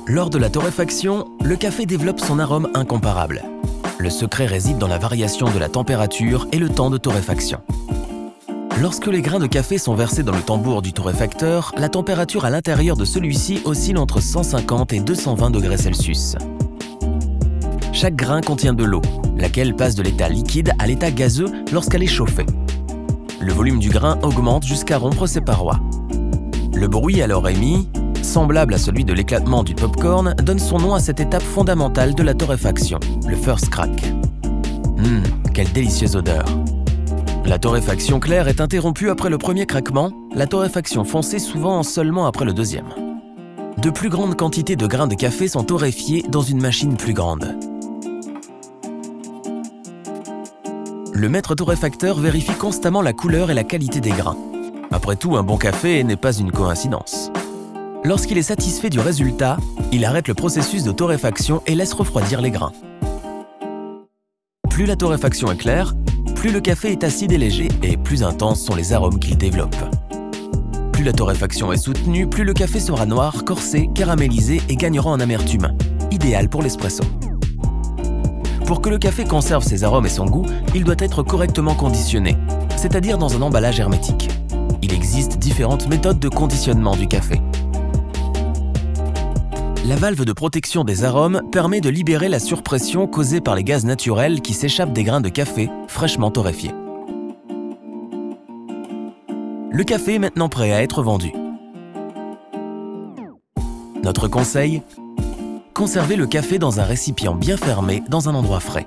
Lors de la torréfaction, le café développe son arôme incomparable. Le secret réside dans la variation de la température et le temps de torréfaction. Lorsque les grains de café sont versés dans le tambour du torréfacteur, la température à l'intérieur de celui-ci oscille entre 150 et 220 degrés Celsius. Chaque grain contient de l'eau, laquelle passe de l'état liquide à l'état gazeux lorsqu'elle est chauffée. Le volume du grain augmente jusqu'à rompre ses parois. Le bruit alors émis, semblable à celui de l'éclatement du popcorn, donne son nom à cette étape fondamentale de la torréfaction, le first crack. Quelle délicieuse odeur! La torréfaction claire est interrompue après le premier craquement, la torréfaction foncée souvent seulement après le deuxième. De plus grandes quantités de grains de café sont torréfiés dans une machine plus grande. Le maître torréfacteur vérifie constamment la couleur et la qualité des grains. Après tout, un bon café n'est pas une coïncidence. Lorsqu'il est satisfait du résultat, il arrête le processus de torréfaction et laisse refroidir les grains. Plus la torréfaction est claire, plus le café est acide et léger et plus intenses sont les arômes qu'il développe. Plus la torréfaction est soutenue, plus le café sera noir, corsé, caramélisé et gagnera en amertume, idéal pour l'espresso. Pour que le café conserve ses arômes et son goût, il doit être correctement conditionné, c'est-à-dire dans un emballage hermétique. Il existe différentes méthodes de conditionnement du café. La valve de protection des arômes permet de libérer la surpression causée par les gaz naturels qui s'échappent des grains de café fraîchement torréfiés. Le café est maintenant prêt à être vendu. Notre conseil : conservez le café dans un récipient bien fermé dans un endroit frais.